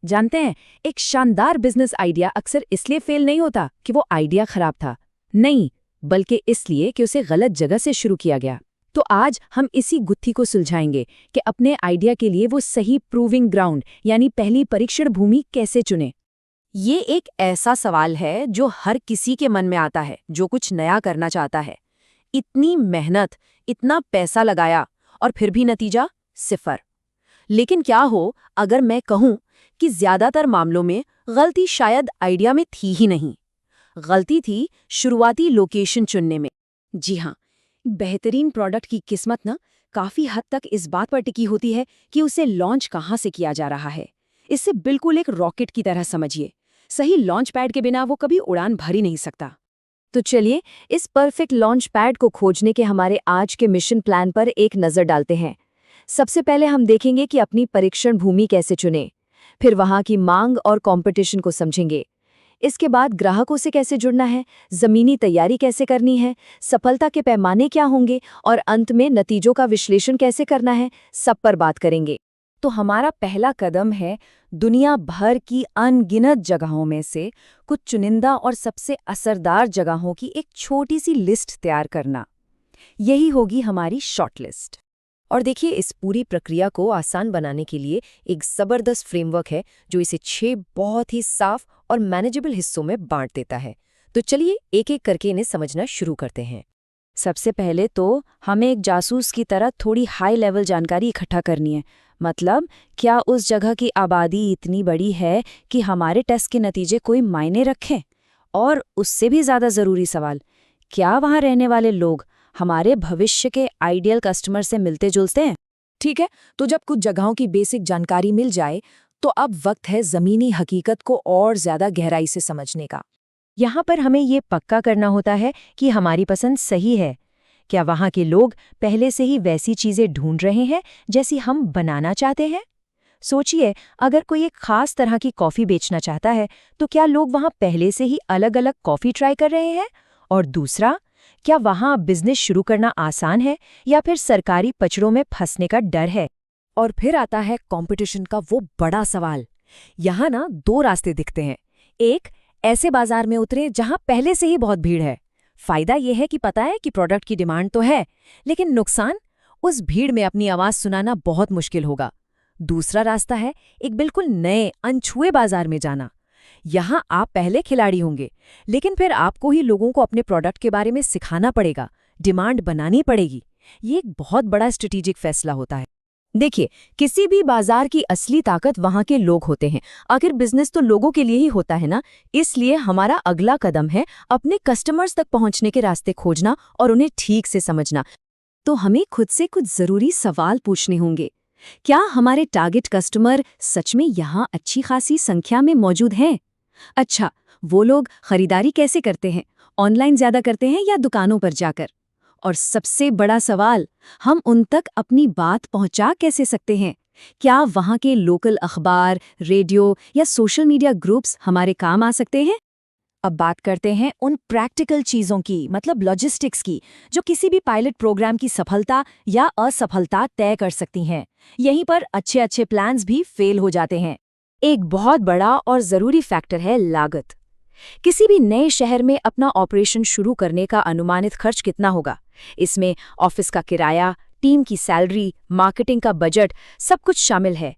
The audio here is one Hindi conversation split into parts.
जानते हैं, एक शानदार बिजनेस आइडिया अक्सर इसलिए फेल नहीं होता कि वो आइडिया खराब था, नहीं, बल्कि इसलिए कि उसे गलत जगह से शुरू किया गया। तो आज हम इसी गुत्थी को सुलझाएंगे कि अपने आइडिया के लिए वो सही प्रूविंग ग्राउंड यानी पहली परीक्षण भूमि कैसे चुने। ये एक ऐसा सवाल है जो हर किसी के मन में आता है जो कुछ नया करना चाहता है। इतनी मेहनत, इतना पैसा लगाया और फिर भी नतीजा सिफर। लेकिन क्या हो अगर मैं कहूं कि ज्यादातर मामलों में गलती शायद आइडिया में थी ही नहीं, गलती थी शुरुआती लोकेशन चुनने में। जी हाँ, बेहतरीन प्रोडक्ट की किस्मत ना काफी हद तक इस बात पर टिकी होती है कि उसे लॉन्च कहाँ से किया जा रहा है। इसे बिल्कुल एक रॉकेट की तरह समझिए। सही लॉन्च पैड के बिना वो कभी उड़ान भर ही नहीं सकता। तो चलिए इस परफेक्ट लॉन्च पैड को खोजने के हमारे आज के मिशन प्लान पर एक नज़र डालते हैं। सबसे पहले हम देखेंगे कि अपनी परीक्षण भूमि कैसे चुनें, फिर वहाँ की मांग और कंपटीशन को समझेंगे। इसके बाद ग्राहकों से कैसे जुड़ना है, ज़मीनी तैयारी कैसे करनी है, सफलता के पैमाने क्या होंगे और अंत में नतीजों का विश्लेषण कैसे करना है, सब पर बात करेंगे। तो हमारा पहला कदम है दुनिया भर की अनगिनत जगहों में से कुछ चुनिंदा और सबसे असरदार जगहों की एक छोटी सी लिस्ट तैयार करना। यही होगी हमारी शॉर्टलिस्ट। और देखिए, इस पूरी प्रक्रिया को आसान बनाने के लिए एक ज़बरदस्त फ्रेमवर्क है जो इसे 6 बहुत ही साफ और मैनेजेबल हिस्सों में बांट देता है। तो चलिए एक एक करके इन्हें समझना शुरू करते हैं। सबसे पहले तो हमें एक जासूस की तरह थोड़ी हाई लेवल जानकारी इकट्ठा करनी है। मतलब, क्या उस जगह की आबादी इतनी बड़ी है कि हमारे टेस्ट के नतीजे कोई मायने रखें? और उससे भी ज़्यादा ज़रूरी सवाल, क्या वहाँ रहने वाले लोग हमारे भविष्य के आइडियल कस्टमर से मिलते जुलते हैं? ठीक है, तो जब कुछ जगहों की बेसिक जानकारी मिल जाए तो अब वक्त है ज़मीनी हकीकत को और ज़्यादा गहराई से समझने का। यहाँ पर हमें ये पक्का करना होता है कि हमारी पसंद सही है। क्या वहाँ के लोग पहले से ही वैसी चीज़ें ढूंढ रहे हैं जैसी हम बनाना चाहते हैं? सोचिए, अगर कोई एक खास तरह की कॉफ़ी बेचना चाहता है तो क्या लोग वहाँ पहले से ही अलग-अलग कॉफ़ी ट्राई कर रहे हैं? और दूसरा, क्या वहाँ बिजनेस शुरू करना आसान है या फिर सरकारी पचड़ों में फंसने का डर है? और फिर आता है कंपटीशन का वो बड़ा सवाल। यहाँ ना 2 रास्ते दिखते हैं। एक, ऐसे बाजार में उतरे जहाँ पहले से ही बहुत भीड़ है। फायदा ये है कि पता है कि प्रोडक्ट की डिमांड तो है, लेकिन नुकसान, उस भीड़ में अपनी आवाज़ सुनाना बहुत मुश्किल होगा। दूसरा रास्ता है एक बिल्कुल नए अनछुए बाजार में जाना। यहाँ आप पहले खिलाड़ी होंगे, लेकिन फिर आपको ही लोगों को अपने प्रोडक्ट के बारे में सिखाना पड़ेगा, डिमांड बनानी पड़ेगी। ये एक बहुत बड़ा स्ट्रेटेजिक फैसला होता है। देखिए, किसी भी बाजार की असली ताकत वहाँ के लोग होते हैं। आखिर बिजनेस तो लोगों के लिए ही होता है ना। इसलिए हमारा अगला कदम है अपने कस्टमर्स तक पहुँचने के रास्ते खोजना और उन्हें ठीक से समझना। तो हमें खुद से कुछ ज़रूरी सवाल पूछने होंगे। क्या हमारे टारगेट कस्टमर सच में यहाँ अच्छी खासी संख्या में मौजूद हैं? अच्छा, वो लोग खरीदारी कैसे करते हैं? ऑनलाइन ज़्यादा करते हैं या दुकानों पर जाकर? और सबसे बड़ा सवाल, हम उन तक अपनी बात पहुंचा कैसे सकते हैं? क्या वहां के लोकल अखबार, रेडियो या सोशल मीडिया ग्रुप्स हमारे काम आ सकते हैं? अब बात करते हैं उन प्रैक्टिकल चीज़ों की, मतलब लॉजिस्टिक्स की, जो किसी भी पायलट प्रोग्राम की सफलता या असफलता तय कर सकती हैं। यहीं पर अच्छे अच्छे प्लान्स भी फेल हो जाते हैं। एक बहुत बड़ा और ज़रूरी फैक्टर है लागत। किसी भी नए शहर में अपना ऑपरेशन शुरू करने का अनुमानित खर्च कितना होगा? इसमें ऑफिस का किराया, टीम की सैलरी, मार्केटिंग का बजट, सब कुछ शामिल है।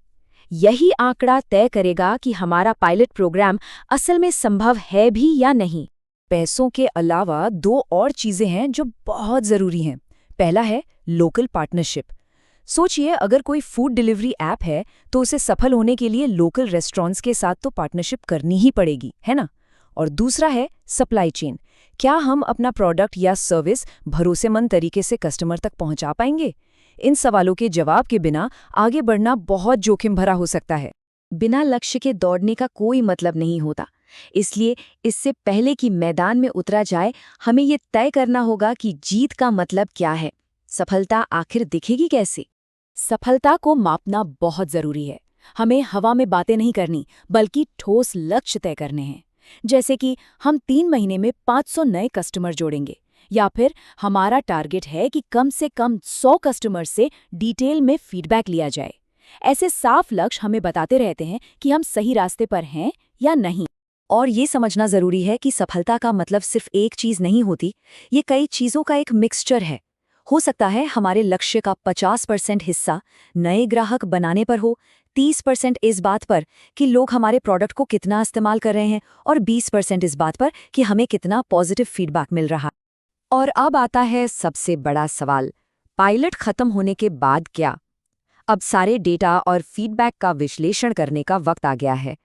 यही आंकड़ा तय करेगा कि हमारा पायलट प्रोग्राम असल में संभव है भी या नहीं। पैसों के अलावा 2 और चीज़ें हैं जो बहुत ज़रूरी हैं। पहला है लोकल पार्टनरशिप। सोचिए, अगर कोई फूड डिलीवरी ऐप है तो उसे सफल होने के लिए लोकल रेस्टोरेंट्स के साथ तो पार्टनरशिप करनी ही पड़ेगी, है ना? और दूसरा है सप्लाई चेन। क्या हम अपना प्रोडक्ट या सर्विस भरोसेमंद तरीके से कस्टमर तक पहुंचा पाएंगे? इन सवालों के जवाब के बिना आगे बढ़ना बहुत जोखिम भरा हो सकता है। बिना लक्ष्य के दौड़ने का कोई मतलब नहीं होता। इसलिए इससे पहले कि मैदान में उतरा जाए, हमें ये तय करना होगा कि जीत का मतलब क्या है। सफलता आखिर दिखेगी कैसे? सफलता को मापना बहुत ज़रूरी है। हमें हवा में बातें नहीं करनी, बल्कि ठोस लक्ष्य तय करने हैं। जैसे कि हम 3 महीने में 500 नए कस्टमर जोड़ेंगे, या फिर हमारा टारगेट है कि कम से कम 100 कस्टमर से डिटेल में फीडबैक लिया जाए। ऐसे साफ लक्ष्य हमें बताते रहते हैं कि हम सही रास्ते पर हैं या नहीं। और ये समझना जरूरी है कि सफलता का मतलब सिर्फ एक चीज नहीं होती, ये कई चीजों का एक मिक्सचर है। हो सकता है हमारे लक्ष्य का 50% हिस्सा नए ग्राहक बनाने पर हो, 30% इस बात पर कि लोग हमारे प्रोडक्ट को कितना इस्तेमाल कर रहे हैं और 20% इस बात पर कि हमें कितना पॉजिटिव फीडबैक मिल रहा। और अब आता है सबसे बड़ा सवाल, पायलट खत्म होने के बाद क्या? अब सारे डेटा और फीडबैक का विश्लेषण करने का वक्त आ गया है।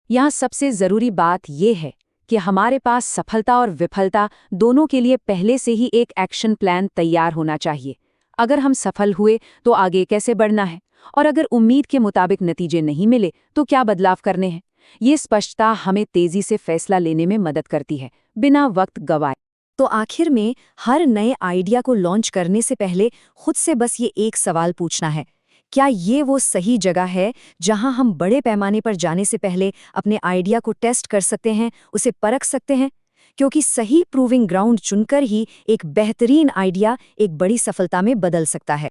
यहाँ सबसे जरूरी बात यह है कि हमारे पास सफलता और विफलता दोनों के लिए पहले से ही एक एक्शन प्लान तैयार होना चाहिए। अगर हम सफल हुए तो आगे कैसे बढ़ना है, और अगर उम्मीद के मुताबिक नतीजे नहीं मिले तो क्या बदलाव करने हैं। ये स्पष्टता हमें तेजी से फैसला लेने में मदद करती है, बिना वक्त गंवाए। तो आखिर में हर नए आइडिया को लॉन्च करने से पहले खुद से बस ये एक सवाल पूछना है, क्या ये वो सही जगह है जहां हम बड़े पैमाने पर जाने से पहले अपने आइडिया को टेस्ट कर सकते हैं, उसे परख सकते हैं? क्योंकि सही प्रूविंग ग्राउंड चुनकर ही एक बेहतरीन आइडिया एक बड़ी सफलता में बदल सकता है।